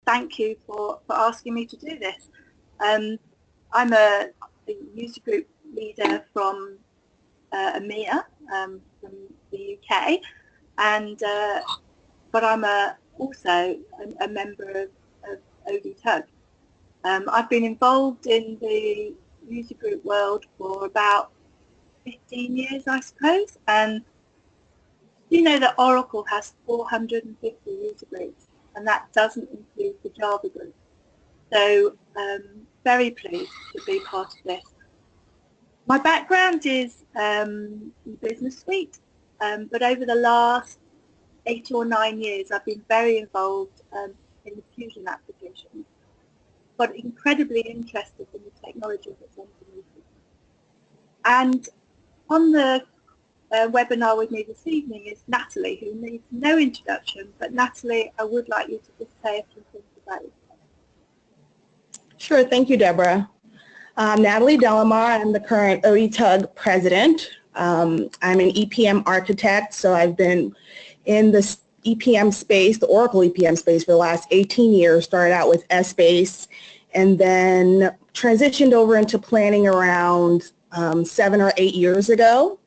thank you for asking me to do this. I'm a user group leader from EMEA, from the UK, and but I'm also a member of ODTUG. I've been involved in the user group world for about 15 years, I suppose, and you know that Oracle has 450 user groups, and that doesn't include the Java group. So very pleased to be part of this. My background is in Business Suite, but over the last 8 or 9 years I've been very involved in the Fusion applications, but incredibly interested in the technology that's underneath it. And on the webinar with me this evening is Natalie, who needs no introduction, but Natalie, I would like you to just say a few things about yourself. Sure, thank you, Deborah. Natalie Delemar, I'm the current ODTUG president. I'm an EPM architect, so I've been in the EPM space, the Oracle EPM space, for the last 18 years. Started out with Essbase and then transitioned over into planning around 7 or 8 years ago.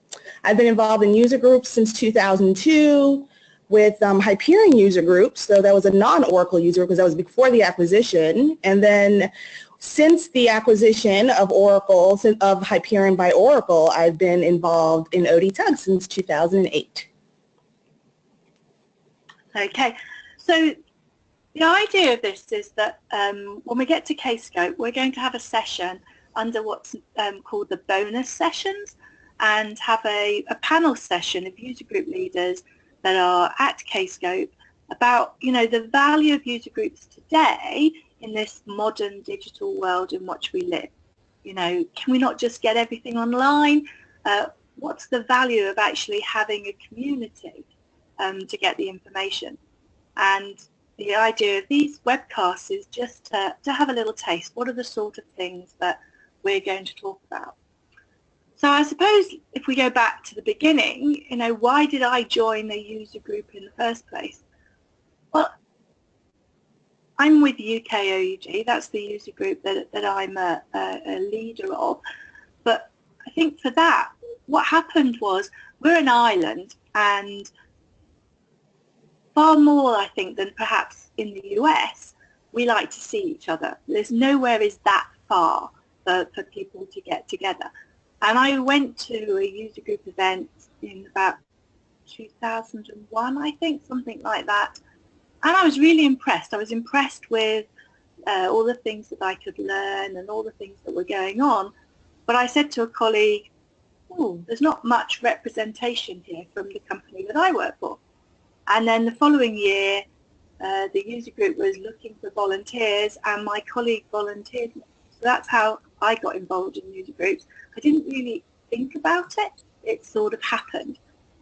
I've been involved in user groups since 2002 with Hyperion user groups, so that was a non-Oracle user because that was before the acquisition. And then since the acquisition of Oracle, of Hyperion by Oracle, I've been involved in ODTUG since 2008. Okay, so the idea of this is that when we get to case scope, we're going to have a session under what's called the bonus sessions, and have a panel session of user group leaders that are at case scope about, you know, the value of user groups today in this modern digital world in which we live. You know, can we not just get everything online? What's the value of actually having a community to get the information? And the idea of these webcasts is just to have a little taste. What are the sort of things that we're going to talk about? So I suppose if we go back to the beginning, you know, why did I join a user group in the first place? Well, I'm with UKOUG, that's the user group that I'm a leader of. But I think for that, what happened was we're an island, and far more, I think, than perhaps in the US, we like to see each other. There's nowhere is that far for people to get together. And I went to a user group event in about 2001, I think, something like that. And I was really impressed. I was impressed with all the things that I could learn and all the things that were going on. But I said to a colleague, oh, there's not much representation here from the company that I work for. And then the following year, the user group was looking for volunteers, and my colleague volunteered me. So that's how I got involved in user groups. I didn't really think about it. It sort of happened.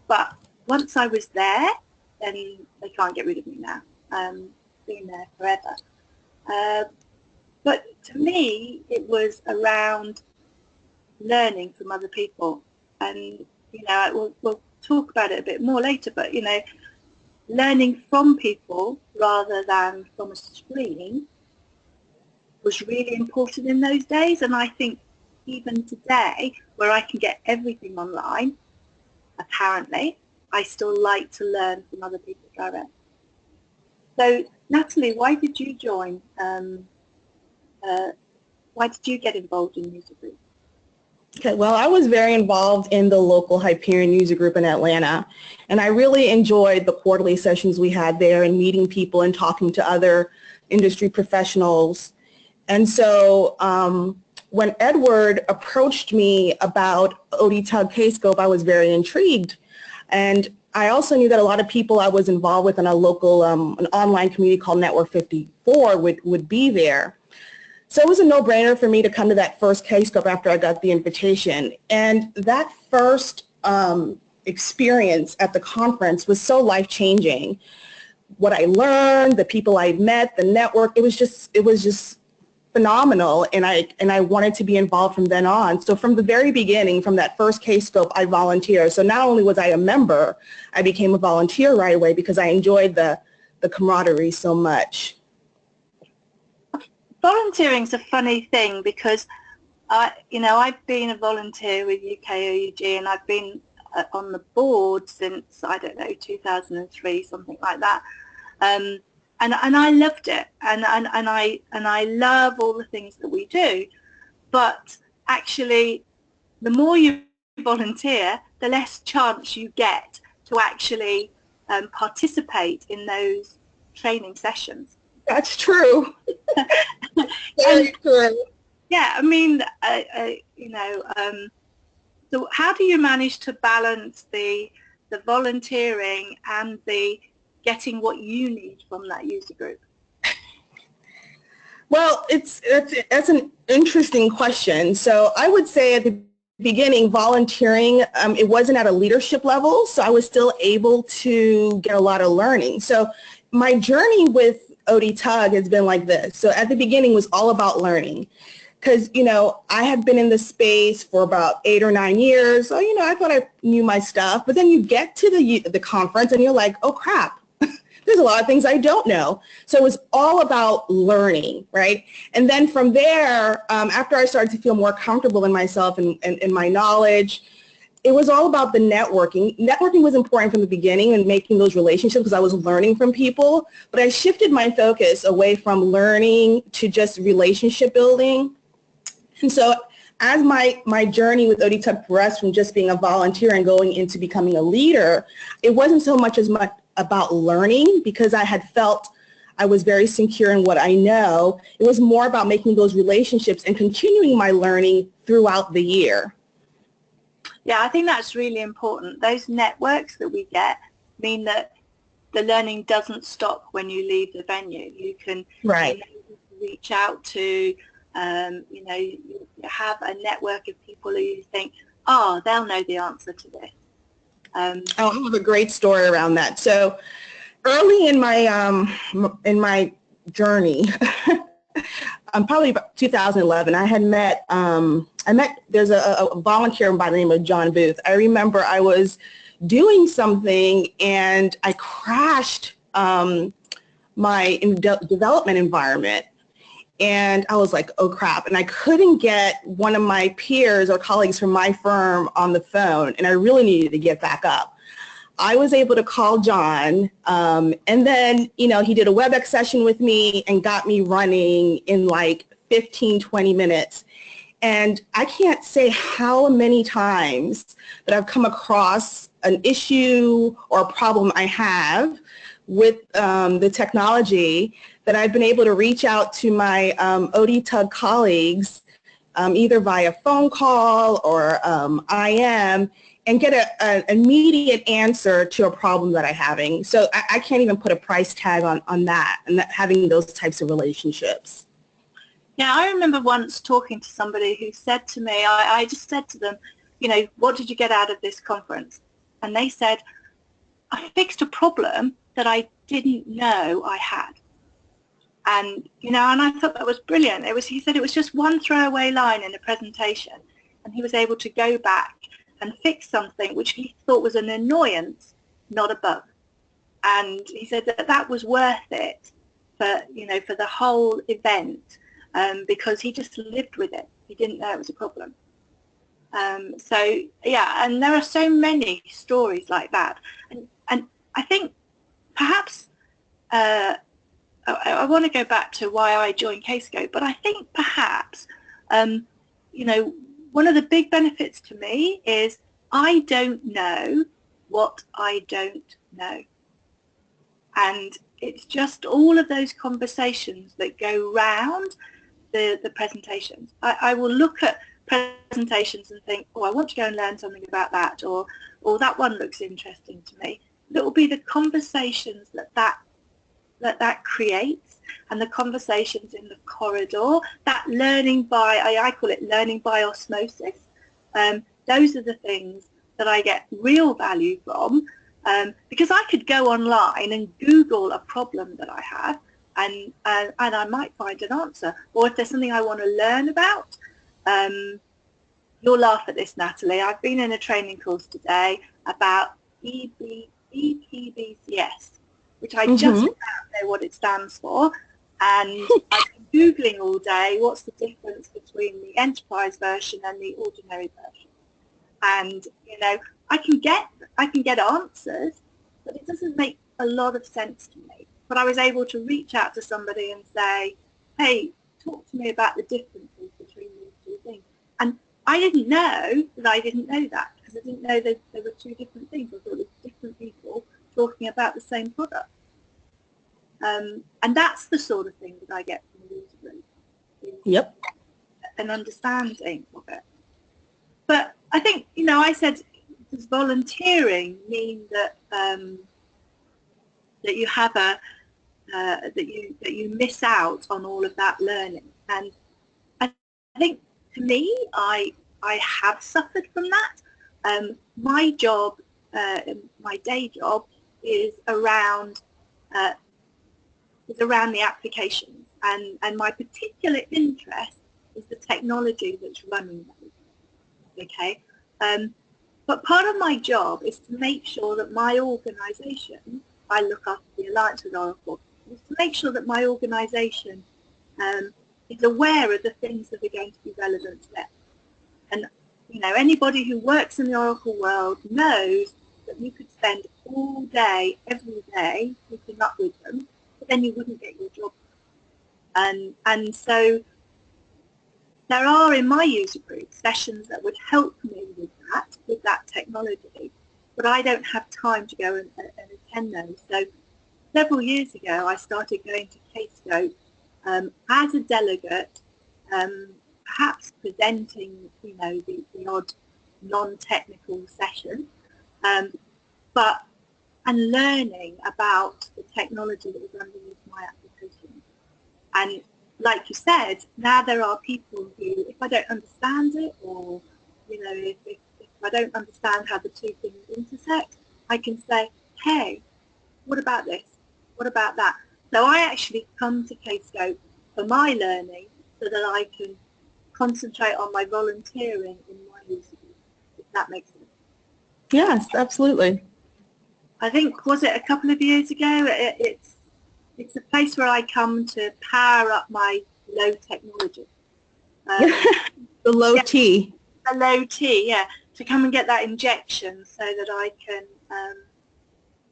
But once I was there, then they can't get rid of me now. Been there forever. But to me, it was around learning from other people. And, you know, we'll talk about it a bit more later, but, you know, learning from people rather than from a screen was really important in those days. And I think even today, where I can get everything online, apparently, I still like to learn from other people direct. So, Natalie, why did you join? Why did you get involved in user groups? Okay, well, I was very involved in the local Hyperion user group in Atlanta, and I really enjoyed the quarterly sessions we had there and meeting people and talking to other industry professionals. And so when Edward approached me about ODTUG Kscope, I was very intrigued. And I also knew that a lot of people I was involved with in a local, an online community called Network 54 would be there. So it was a no-brainer for me to come to that first Kscope after I got the invitation. And that first experience at the conference was so life-changing. What I learned, the people I met, the network, it was just phenomenal, and I wanted to be involved from then on. So from the very beginning, from that first Kscope, I volunteered. So not only was I a member, I became a volunteer right away because I enjoyed the camaraderie so much. volunteering's a funny thing because I've been a volunteer with UKOUG, and I've been on the board since, I don't know, 2003, something like that. And I loved it, and I love all the things that we do. But actually, the more you volunteer, the less chance you get to actually participate in those training sessions. That's true. Very true. Yeah, I mean, so how do you manage to balance the volunteering and the getting what you need from that user group? Well, that's an interesting question. So I would say at the beginning, volunteering, it wasn't at a leadership level, so I was still able to get a lot of learning. So my journey with OD Tug has been like this. So at the beginning was all about learning, because, I had been in this space for about 8 or 9 years. So, I thought I knew my stuff, but then you get to the conference and you're like, oh crap, there's a lot of things I don't know. So it was all about learning, right? And then from there, after I started to feel more comfortable in myself and in my knowledge, it was all about the networking. Networking was important from the beginning and making those relationships because I was learning from people, but I shifted my focus away from learning to just relationship building. And so as my journey with OD Tug progressed from just being a volunteer and going into becoming a leader, it wasn't so much about learning because I had felt I was very secure in what I know. It was more about making those relationships and continuing my learning throughout the year. Yeah, I think that's really important. Those networks that we get mean that the learning doesn't stop when you leave the venue. You can reach out to, you have a network of people who you think, oh, they'll know the answer to this. I have a great story around that. So early in my journey, probably about 2011, I had met, there's a volunteer by the name of John Boothe. I remember I was doing something and I crashed my development environment. And I was like, oh crap. And I couldn't get one of my peers or colleagues from my firm on the phone, and I really needed to get back up. I was able to call John, and then, he did a WebEx session with me and got me running in like 15, 20 minutes. And I can't say how many times that I've come across an issue or a problem I have with the technology that I've been able to reach out to my OD Tug colleagues either via phone call or IM and get an immediate answer to a problem that I'm having. So I can't even put a price tag on that and having those types of relationships. Yeah, I remember once talking to somebody who said to me, I just said to them, what did you get out of this conference? And they said, I fixed a problem that I didn't know I had. And, and I thought that was brilliant. He said it was just one throwaway line in a presentation, and he was able to go back and fix something which he thought was an annoyance, not a bug. And he said that was worth it for the whole event, because he just lived with it. He didn't know it was a problem. So yeah, and there are so many stories like that. And I think perhaps I want to go back to why I joined Kscope, but I think perhaps, one of the big benefits to me is I don't know what I don't know. And it's just all of those conversations that go round the presentations. I will look at presentations and think, oh, I want to go and learn something about that, or that one looks interesting to me. It will be the conversations that creates, and the conversations in the corridor, that learning by, I call it learning by osmosis. Those are the things that I get real value from, because I could go online and Google a problem that I have, and I might find an answer. Or if there's something I want to learn about, you'll laugh at this, Natalie. I've been in a training course today about EPBCS, which I just about know what it stands for, and I've been Googling all day, what's the difference between the enterprise version and the ordinary version? And, you know, I can get answers, but it doesn't make a lot of sense to me. But I was able to reach out to somebody and say, hey, talk to me about the differences between these two things. And I didn't know that I didn't know that, because I didn't know that there were two different things. I thought it was different people talking about the same product. And that's the sort of thing that I get from the user group. Yep. An understanding of it. But I think, you know, I said, does volunteering mean that that you have a that you miss out on all of that learning? And I think, to me, I have suffered from that. My job, my day job, is around the applications, and my particular interest is the technology that's running those. Okay, but part of my job is to make sure that my organisation, I look after the Alliance with Oracle, is to make sure that my organisation is aware of the things that are going to be relevant to them. And, you know, anybody who works in the Oracle world knows that you could spend all day, every day, keeping up with them, but then you wouldn't get your job done. And so there are, in my user group, sessions that would help me with that technology, but I don't have time to go and attend those. So several years ago, I started going to Kscope as a delegate, perhaps presenting, you know, the odd non-technical session, and learning about the technology that was underneath my application. And like you said, now there are people who, if I don't understand it, or, you know, if I don't understand how the two things intersect, I can say, hey, what about this? What about that? So I actually come to Kscope for my learning so that I can concentrate on my volunteering in my user group, if that makes sense. Yes, absolutely. I think, was it a couple of years ago? It's a place where I come to power up my low technology. The low T. The low T, yeah, to come and get that injection so that I can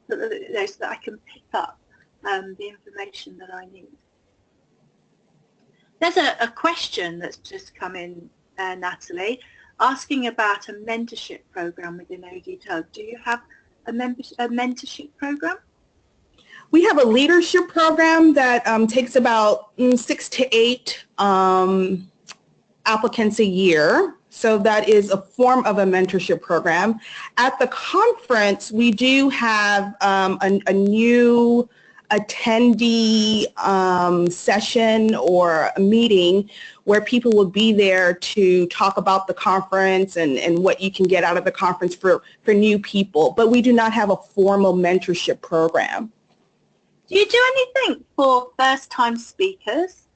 so that I can pick up the information that I need. There's a question that's just come in, Natalie, asking about a mentorship program within ODTUG. Do you have a mentorship program? We have a leadership program that takes about 6 to 8 applicants a year. So that is a form of a mentorship program. At the conference, we do have a new attendee session or a meeting where people will be there to talk about the conference and what you can get out of the conference for new people. But we do not have a formal mentorship program. Do you do anything for first-time speakers?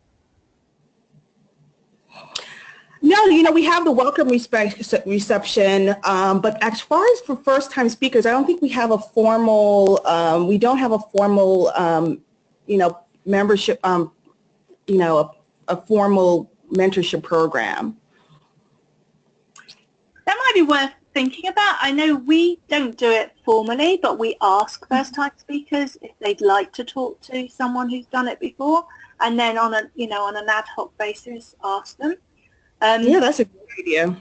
No, you know, we have the welcome reception, but as far as for first-time speakers, I don't think we have a formal, we don't have a formal, you know, membership, you know, a formal mentorship program. That might be worth thinking about. I know we don't do it formally, but we ask first-time speakers if they'd like to talk to someone who's done it before, and then on a, you know, on an ad hoc basis, ask them. Yeah, that's a good idea.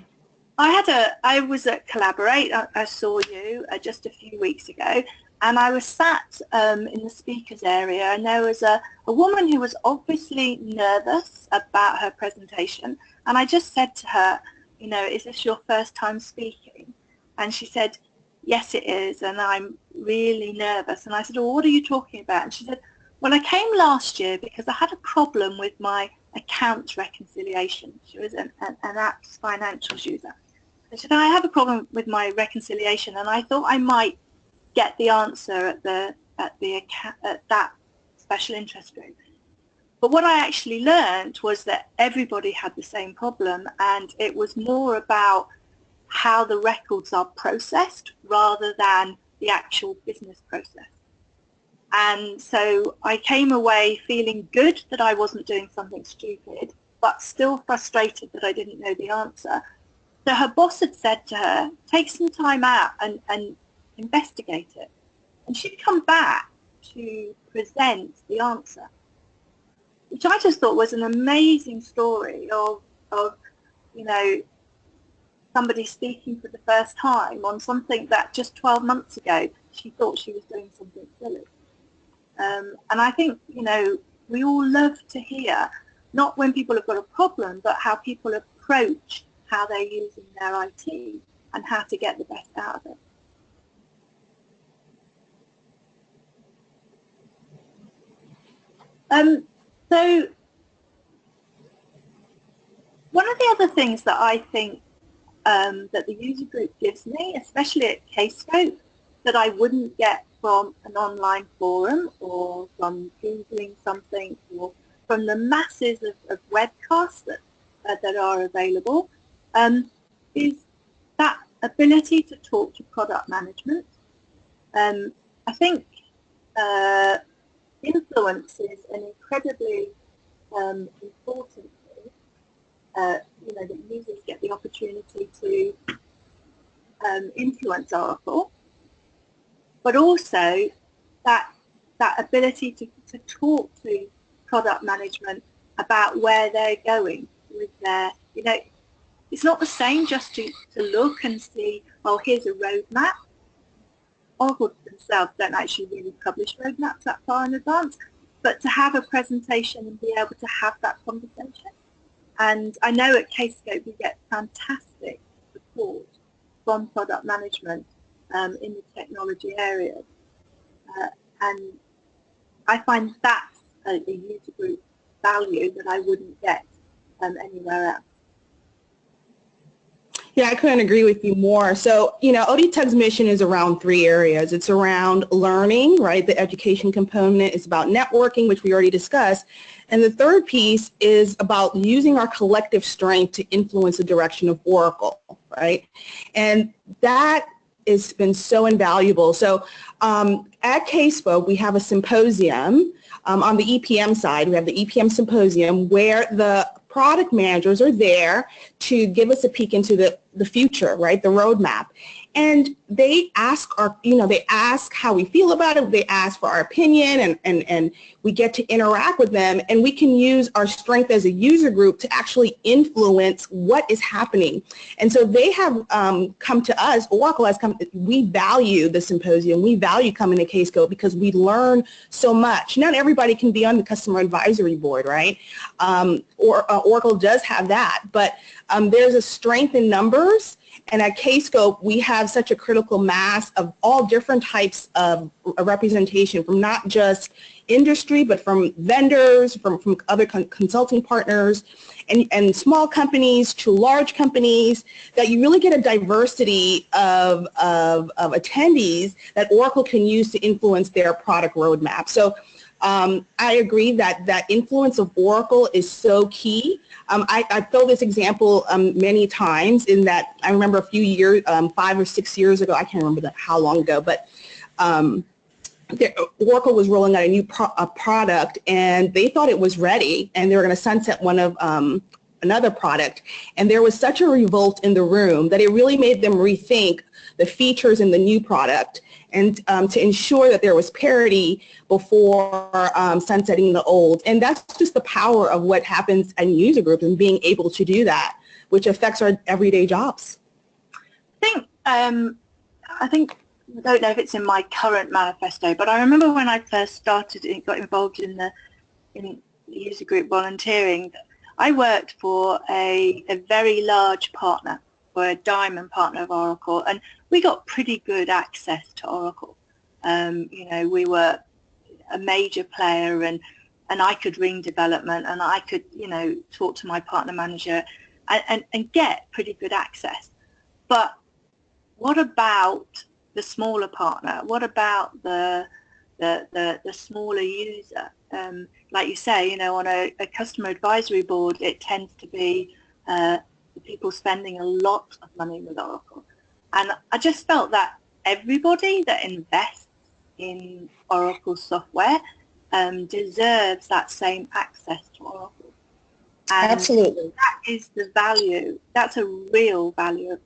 I was at Collaborate. I saw you just a few weeks ago, and I was sat in the speakers area, and there was a woman who was obviously nervous about her presentation, and I just said to her, you know, is this your first time speaking? And she said, yes, it is, and I'm really nervous. And I said, well, what are you talking about? And she said, well, I came last year because I had a problem with my accounts reconciliation. She was an apps financials user. I said, I have a problem with my reconciliation, and I thought I might get the answer at that special interest group. But what I actually learned was that everybody had the same problem, and it was more about how the records are processed rather than the actual business process. And so I came away feeling good that I wasn't doing something stupid, but still frustrated that I didn't know the answer. So her boss had said to her, take some time out and investigate it. And she'd come back to present the answer, which I just thought was an amazing story of somebody speaking for the first time on something that just 12 months ago she thought she was doing something silly. And I think, we all love to hear, not when people have got a problem, but how people approach how they're using their IT and how to get the best out of it. So one of the other things that I think that the user group gives me, especially at Kscope, that I wouldn't get from an online forum or from Googling something or from the masses of webcasts that are available, is that ability to talk to product management. I think influence is an incredibly important thing. That users get the opportunity to influence Oracle, but also that ability to talk to product management about where they're going with their, it's not the same just to look and see, well, here's a roadmap. Oracle themselves don't actually really publish roadmaps that far in advance, but to have a presentation and be able to have that conversation. And I know at Kscope we get fantastic support from product management in the technology areas. And I find that's a user group value that I wouldn't get anywhere else. Yeah, I couldn't agree with you more. So, ODTEG's mission is around 3 areas. It's around learning, right? The education component is about networking, which we already discussed. And the third piece is about using our collective strength to influence the direction of Oracle, right? And that has been so invaluable. So at Kscope, we have a symposium on the EPM side. We have the EPM symposium where the product managers are there to give us a peek into the future, right, the roadmap. And they ask they ask how we feel about it. They ask for our opinion, and we get to interact with them, and we can use our strength as a user group to actually influence what is happening. And so they have come to us, Oracle has come, we value the symposium, we value coming to Kscope because we learn so much. Not everybody can be on the customer advisory board, right? Oracle does have that, but there's a strength in numbers. And at Kscope, we have such a critical mass of all different types of representation from not just industry, but from vendors, from other consulting partners, and small companies to large companies, that you really get a diversity of attendees that Oracle can use to influence their product roadmap. So I agree that influence of Oracle is so key. I throw this example many times in that I remember a few years, 5 or 6 years ago, I can't remember how long ago, but Oracle was rolling out a new product, and they thought it was ready, and they were going to sunset one of another product, and there was such a revolt in the room that it really made them rethink the features in the new product, and to ensure that there was parity before sunsetting the old. And that's just the power of what happens in user groups and being able to do that, which affects our everyday jobs. I don't know if it's in my current manifesto, but I remember when I first started and got involved in the user group volunteering, I worked for a very large partner, for a diamond partner of Oracle, and we got pretty good access to Oracle. We were a major player, and I could ring development, and I could, talk to my partner manager and get pretty good access. But what about the smaller partner? What about the smaller user? Like you say, on a customer advisory board, it tends to be people spending a lot of money with Oracle. And I just felt that everybody that invests in Oracle software deserves that same access to Oracle. And absolutely. that is the value. That's a real value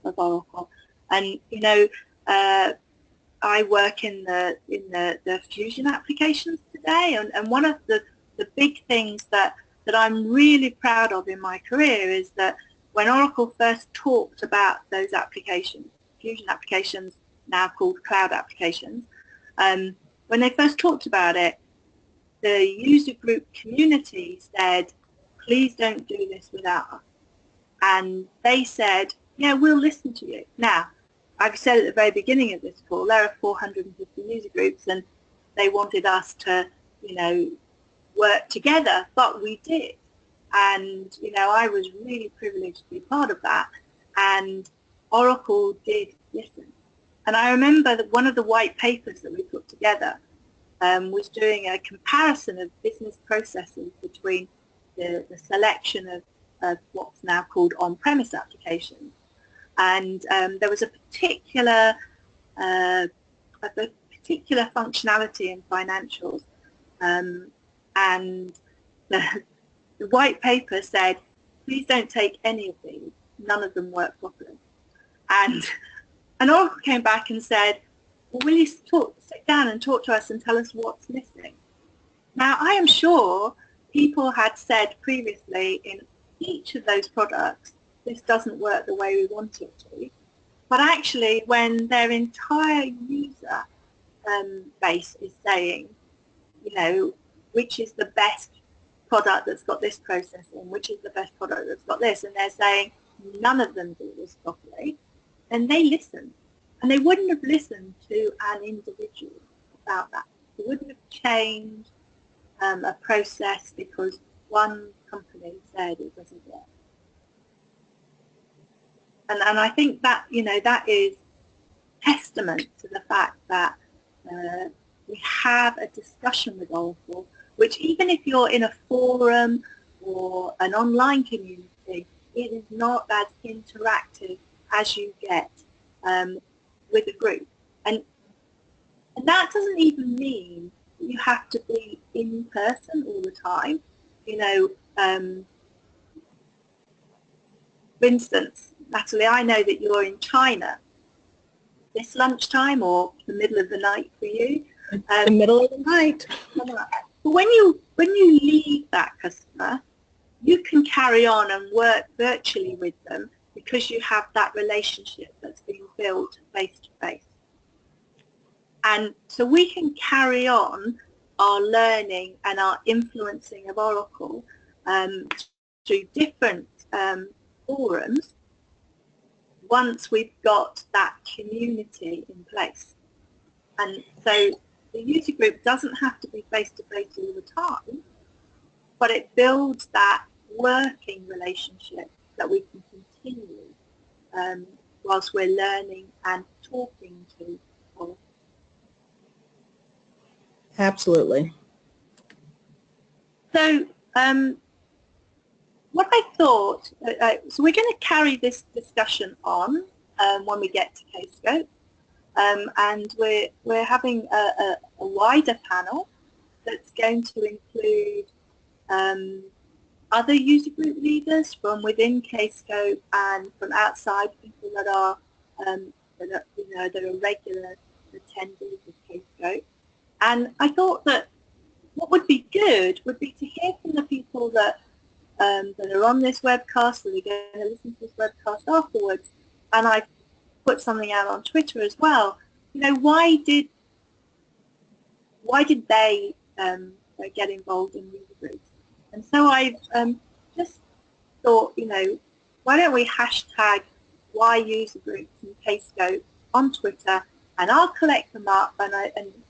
of Oracle. And you know, I work in the Fusion applications today, and one of the big things that I'm really proud of in my career is that when Oracle first talked about those applications, Fusion applications, now called cloud applications, when they first talked about it, the user group community said, please don't do this without us. And they said, yeah, we'll listen to you. Now, I've said at the very beginning of this call, there are 450 user groups, and they wanted us to, you know, work together, but we did. And, you know, I was really privileged to be part of that. And Oracle did listen. And I remember that one of the white papers that we put together was doing a comparison of business processes between the selection of what's now called on-premise applications. And there was a particular functionality in financials, and the white paper said, please don't take any of these, none of them work properly. And Oracle came back and said, well, will you sit down and talk to us and tell us what's missing? Now, I am sure people had said previously in each of those products, this doesn't work the way we want it to. But actually, when their entire user base is saying, you know, which is the best product that's got this process in, which is the best product that's got this, and they're saying none of them do this properly, then they listen. And they wouldn't have listened to an individual about that. They wouldn't have changed a process because one company said it doesn't work. And I think that, you know, that is testament to the fact that we have a discussion with Oracle, which even if you're in a forum or an online community, it is not as interactive as you get with a group. And that doesn't even mean you have to be in person all the time. You know, for instance, Natalie, I know that you're in China this lunchtime or the middle of the night for you. The middle of the night. But when you leave that customer, you can carry on and work virtually with them because you have that relationship that's being built face to face. And so we can carry on our learning and our influencing of Oracle through different forums once we've got that community in place. And so the user group doesn't have to be face-to-face all the time, but it builds that working relationship that we can continue whilst we're learning and talking to Oracle. Absolutely. So what I thought, so we're going to carry this discussion on when we get to Kscope, and we're having a wider panel that's going to include other user group leaders from within Kscope and from outside, people that are that are regular attendees of Kscope. And I thought that what would be good would be to hear from the people that are on this webcast, that are going to listen to this webcast afterwards. And I put something out on Twitter as well. You know, why did they get involved in user groups? And so I just thought, you know, why don't we hashtag why user groups in Kscope on Twitter, and I'll collect them up, and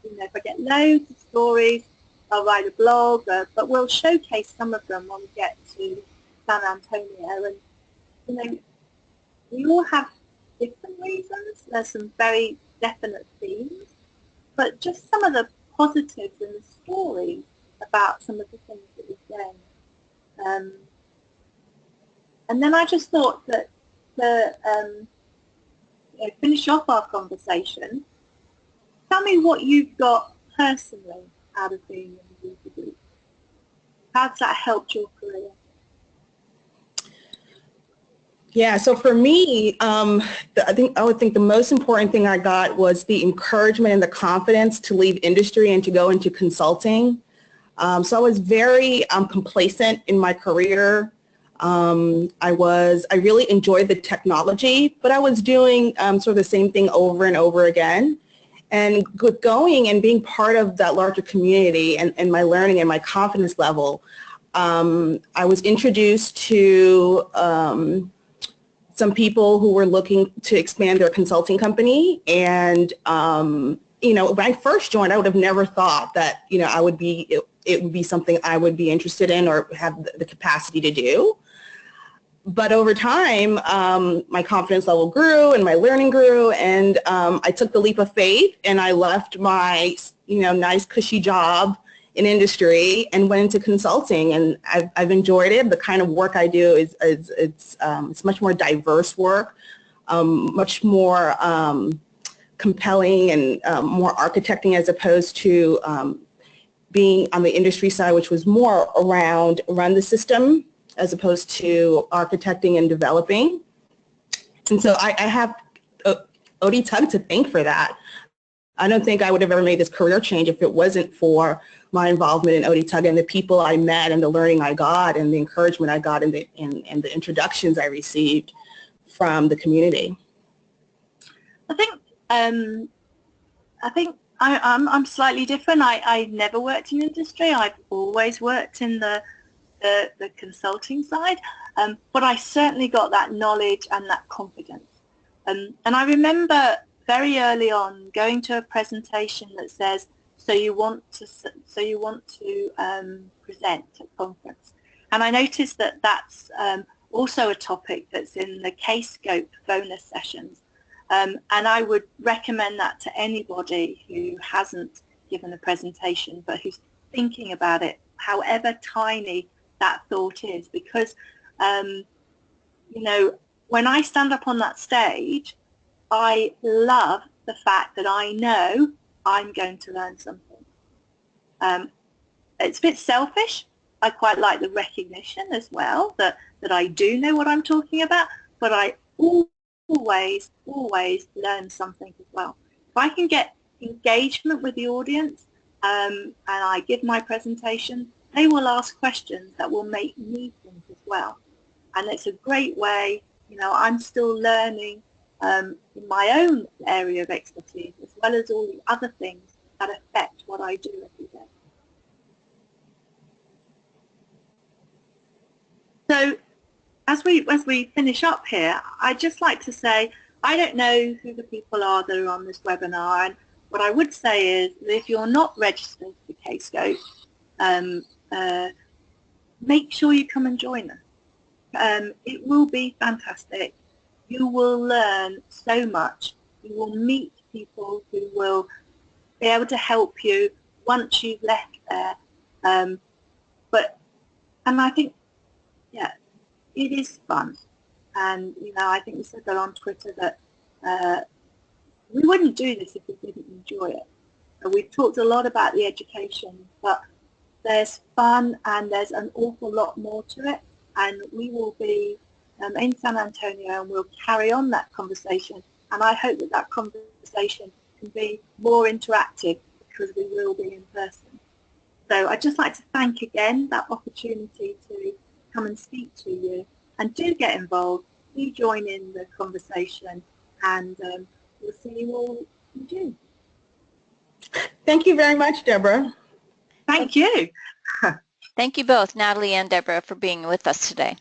you know, if I get loads of stories, I'll write a blog, but we'll showcase some of them when we get to San Antonio. And you know, we all have different reasons. There's some very definite themes, but just some of the positives in the story about some of the things that we've done. And then I just thought that to finish off our conversation, tell me what you've got personally out of being in the user group. How's that helped your career? Yeah, so for me, I would think the most important thing I got was the encouragement and the confidence to leave industry and to go into consulting. So I was very complacent in my career. I really enjoyed the technology, but I was doing sort of the same thing over and over again. And going and being part of that larger community and my learning and my confidence level, I was introduced to some people who were looking to expand their consulting company. And, you know, when I first joined, I would have never thought that, you know, it would be something I would be interested in or have the capacity to do. But over time, my confidence level grew and my learning grew, and I took the leap of faith and I left my, you know, nice cushy job in industry and went into consulting, and I've enjoyed it. The kind of work I do it's much more diverse work, much more compelling and more architecting as opposed to being on the industry side, which was more around run the system as opposed to architecting and developing. And so I have Odie Tug to thank for that. I don't think I would have ever made this career change if it wasn't for my involvement in Odie Tug and the people I met and the learning I got and the encouragement I got and the introductions I received from the community. I think I'm slightly different. I never worked in industry. I've always worked in the consulting side, but I certainly got that knowledge and that confidence. And I remember very early on going to a presentation that says, so you want to present at conference. And I noticed that that's also a topic that's in the K-Scope bonus sessions. And I would recommend that to anybody who hasn't given a presentation but who's thinking about it, however tiny that thought is, because you know, when I stand up on that stage, I love the fact that I know I'm going to learn something. It's a bit selfish. I quite like the recognition as well that I do know what I'm talking about, but I always learn something as well. If I can get engagement with the audience and I give my presentation, they will ask questions that will make me think as well. And it's a great way, you know, I'm still learning in my own area of expertise as well as all the other things that affect what I do every day. So as we finish up here, I'd just like to say, I don't know who the people are that are on this webinar, and what I would say is that if you're not registered for K-Scope, make sure you come and join us. It will be fantastic. You will learn so much. You will meet people who will be able to help you once you've left there. And I think, yeah, it is fun. And, you know, I think we said that on Twitter that we wouldn't do this if we didn't enjoy it. We've talked a lot about the education, but there's fun and there's an awful lot more to it. And we will be in San Antonio and we'll carry on that conversation. And I hope that that conversation can be more interactive because we will be in person. So I'd just like to thank again that opportunity to come and speak to you. And do get involved, do join in the conversation, and we'll see you all in June. Thank you very much, Deborah. Thank you. Thank you both, Natalie and Deborah, for being with us today.